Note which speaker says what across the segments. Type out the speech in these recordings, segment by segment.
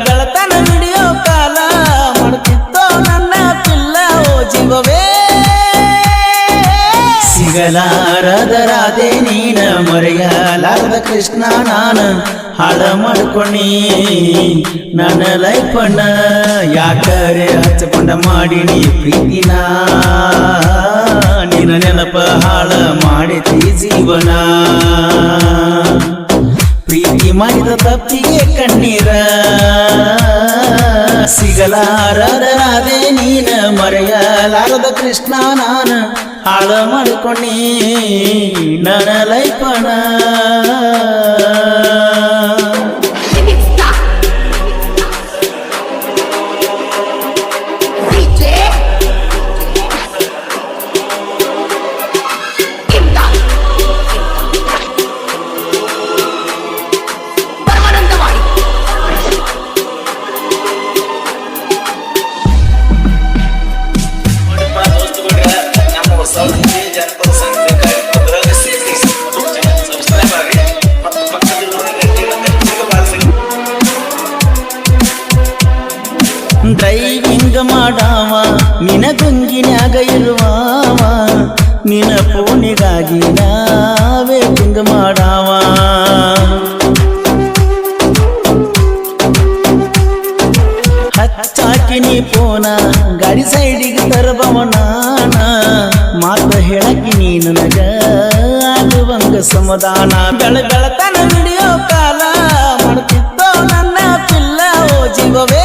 Speaker 1: ಬೆಳತನ video ಕಾಲ ಮಾಡ್ತಿತ್ತೋ ನನ್ನ ಪಿಲ್ಲ ಓ ಜೀವವೇ ಸಿಗಲಾರದ ರಾಧೆ ನೀನ ಮರೆಯಲಾರದ ಕೃಷ್ಣ ನಾನ ಹಾಳ ಮಾಡ್ಕೊಂಡಿ ನನ್ನ ಲೈಫನ್ನ ಯಾಕರೆ ಹಚ್ಚಕೊಂಡ ಮಾಡಿನಿ ಪ್ರೀತಿನ ನಿನ್ನ ನೆನಪ ಹಾಳ ಮಾಡಿತಿ ಜೀವನ ಪ್ರೀತಿ ಮಾಡಿದ ತಪ್ಪಿಗೆ ಕಣ್ಣೀರ ಸಿಗಲಾರದ ರಾಧೆ ನೀನ ಮರೆಯಲಾರದ ಕೃಷ್ಣ ನಾನ ಹಾಳ ಮಾಡ್ಕೊಂಡಿ ನನ್ನ ಲೈಫನ ಡ್ರೈವಿಂಗ್ ಮಾಡಾವ ನಿನ ಗುಂಗಿನ್ಯಾಗ ಇರುವಾವ ನಿನ ಫೋನಿಗಾಗಿ ನಾವೇ ವೇಟಿಂಗ್ ಮಾಡಾವ ಹಚ್ಚಾಕಿನಿ ಫೋನ ಗಾಡಿ ಸೈಡಿಗೆ ತರಬವ ನಾನ ಮಾತ ಹೇಳಕಿನಿ ನನಗ ಆಗುವಂಗ ಸಮಾಧಾನ ಬೆಳತನ ವಿಡಿಯೋ ಕಾಲ ಮಾಡ್ತಿತ್ತೋ ನನ್ನ ಪಿಲ್ಲ ಓ ಜೀವವೇ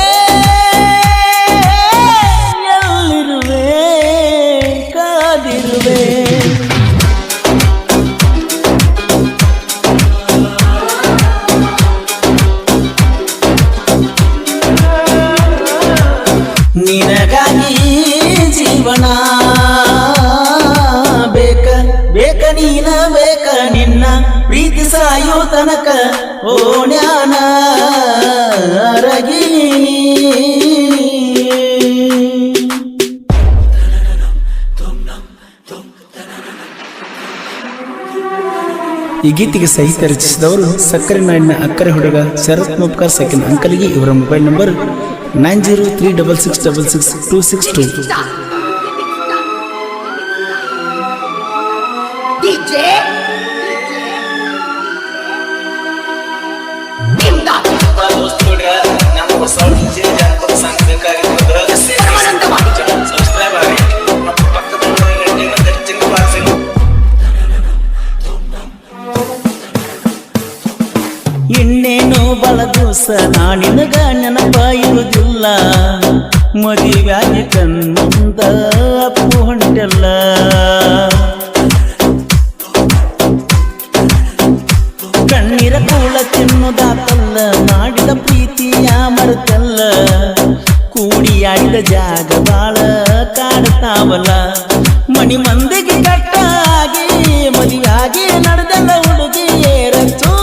Speaker 1: ನಿನಗಾಗಿ ಜೀವನ ಬೇಕ ನೀನ ಬೇಕ ನಿನ್ನ ಪ್ರೀತಿ ಸಾಯೋ ತನಕ ಓ ಜ್ಞಾನ ರಗಿನಿ ಈ ಗೀತೆಗೆ ಸಾಹಿತ್ಯ ರಚಿಸಿದವರು ಸಕ್ಕರೆ ನಾಡಿನ ಅಕ್ಕರೆ ಹುಡುಗ ಶರತ್ ಮುಪ್ಕರ್ ಸೆಕೆಂಡ್ ಅಂಕಲ್ಗೆ ಇವರ ಮೊಬೈಲ್ ನಂಬರ್ 9036666262 ಇನ್ನೇನು ಬಳ ದಿವಸ ನಾನಿನಗ ನೆನಪ ಇರುವುದಿಲ್ಲ ಮದುವೆಯಾಗಿ ಕಣ್ಮುಂದ ಅಪ್ಪು ಹೊಂಟೆಲ್ಲ ಕಣ್ಣೀರ ಕೂಳ ತಿನ್ನುದಾತಲ್ಲ ಮಾಡಿದ ಪ್ರೀತಿಯ ಮರೆತಲ್ಲ ಕೂಡಿಯಾಡಿದ ಜಾಗ ಬಾಳ ಕಾಡ್ತಾವಲ್ಲ ಮಣಿ ಮಂದಿಗೆ ಕಟ್ಟಾಗಿ ಮದುವೆಯಾಗಿ ನಡೆದಲ್ಲ ಹುಡುಗಿ ಏರಚ್ಚು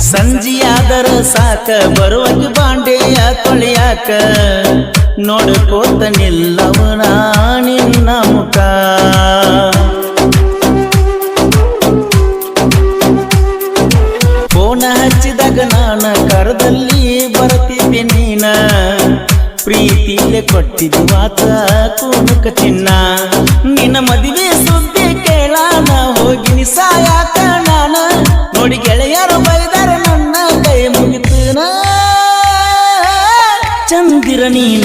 Speaker 1: ಸಂಜಿಯಾದರ ಸಾಕ ಬರುವಾಗಿ ಬಾಂಡೆಯ ತೊಳೆಯಾಕ ನೋಡ್ಕೋತ ನಿಲ್ಲವನ ನಿನ್ನ ಮುಖ ಫೋನ ಹಚ್ಚಿದಾಗ ನಾನ ಕರದಲ್ಲಿ ಬರ್ತಿದ್ದೆ ನೀನ ಪ್ರೀತಿಲೆ ಕೊಟ್ಟಿದ್ದು ಮಾತ ಕೂನಕ ಚಿನ್ನ ನಿನ್ನ ಮದುವೆ ಸುದ್ದಿ ಕೇಳಾನ ಹೋಗಿ ಸಾಯಾಕ ನಾನ ನೋಡಿ ಗೆಳೆಯರು ಬೈದಾರ ನನ್ನ ಕೈ ಮುಗಿತನ ಚಂದಿರ ನೀನ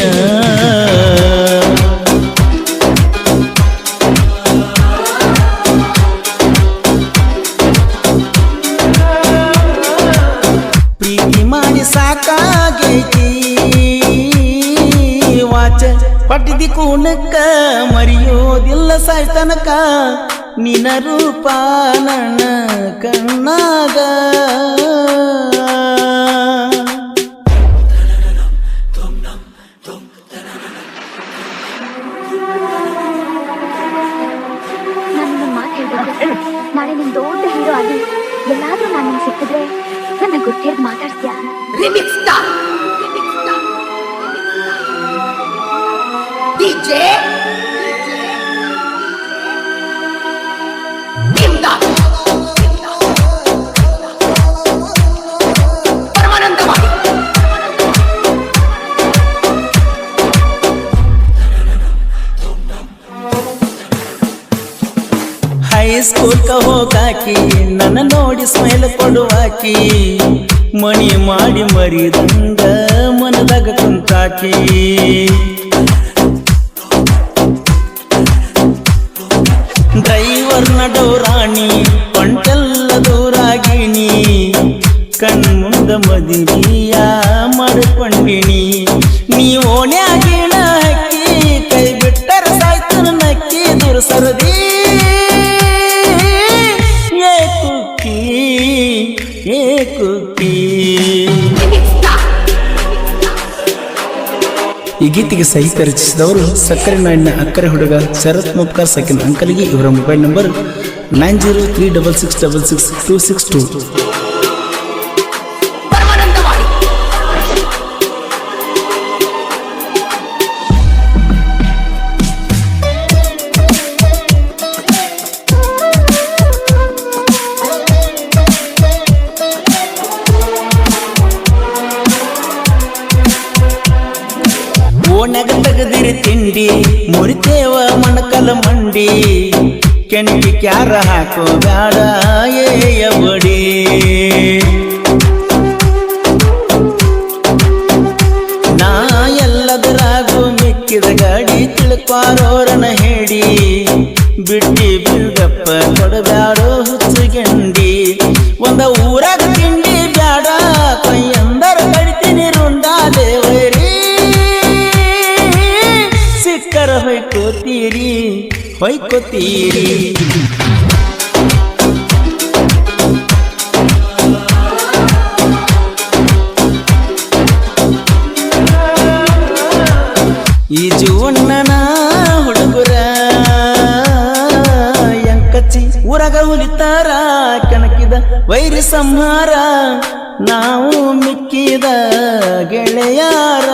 Speaker 1: ಪ್ರೀತಿ ಮಾಡಿ ಸಾಕಾಗೈತಿ ವಾಚ ಪಟ್ಟಿದಿ ಕೂನಕ್ಕ ಮರಿಯೋ ಮರೆಯೋದಿಲ್ಲ ಸಾಯ್ತನಕ ನಿನ ರೂಪ ನನ್ನ ಕಣ್ಣಾಗ.
Speaker 2: ನಾಳೆ ನಿನ್ ದೊಡ್ಡ ಹೀರೋ ಆಗಿ ಎಲ್ಲಾದ್ರೂ ನಾನು ನಿನ್ ಸಿಕ್ಕಿದ್ರೆ ನನ್ನ ಗುರ್ತಿಯಾಗಿ ಮಾತಾಡ್ತೀಯಾ?
Speaker 1: ಹೈಸ್ಕೂಲ್ ಹೋಗಾಕಿ ನನ್ನ ನೋಡಿ ಸ್ಮೈಲ್ ಕೊಡುವಾಕಿ, ಮಣಿ ಮಾಡಿ ಮರಿದಂಗ ಮನದಾಗ ಕುಂತಾಕಿ. ಡ್ರೈವರ್ ನಡೋರಾಣಿ ಕೊಂಟೆಲ್ಲ ದೂರಾಗಿನಿ, ಕಣ್ಮುಂದ ಮದುವೆಯ ಮಾಡಿಕೊಂಡಿನಿ. ನೀ ಓಣ್ಯಾಗಿನ ಹಕ್ಕಿ ಕೈ ಬಿಟ್ಟರ ಸಾಯ್ತು ನಕ್ಕಿ ದೂರ ಸರದಿ ಈ ಗೀತೆಗೆ ಸಾಹಿತ್ಯ ರಚಿಸಿದವರು ಸಕ್ಕರೆ ನಾಡಿನ ಅಕ್ಕರೆ ಹುಡುಗ ಶರತ್ ಮುಪ್ಕಾರ್ ಸೆಕೆಂಡ್ ಅಂಕಲ್ಗೆ. ಇವರ ಮೊಬೈಲ್ ನಂಬರ್ 9036666262. ಓಣ್ಯಾಗ ತೆಗದಿರಿ ತಿಂಡಿ ಮುರಿತೇವ ಮಣಕಲ ಮಂಡಿ, ಕೆಣಕಿ ಕ್ಯಾರ ಹಾಕೋ ಬ್ಯಾಡ ಏಯ ಬಡಿ. ನಾ ಎಲ್ಲದರಾಗೂ ಮಿಕ್ಕಿದ ಗಾಡಿ ತಿಳ್ಕಾರೋರನ ಹೇಳಿ, ಬಿಟ್ಟಿ ಬಿಲ್ಡಪ್ಪ ಕೊಡಬ್ಯಾಡೋ ಹುಚ್ಚುಗೆಂಡಿ. ಒಂದ ಊರಾಗ ತಿಂಡಿ ಬ್ಯಾಡ ಕೈಯಂದರ ಕಡಿತೀನಿ ರುಂಡಾ ದೇವರಿ. ಸಿಕ್ಕರ ಹೊಯ್ಕೋತೀರಿ ಹೊಯ್ಕೋತೀರಿ. ಈ ಜೀವಣ್ಣನ ಹುಡುಗರ ಎಂಕಚ್ಚಿ ಊರಾಗ ಉಲಿತಾರ, ಕೆಣಕಿದ ವೈರಿ ಸಂಹಾರ ನಾವು ಮಿಕ್ಕಿದ ಗೆಳೆಯಾರ.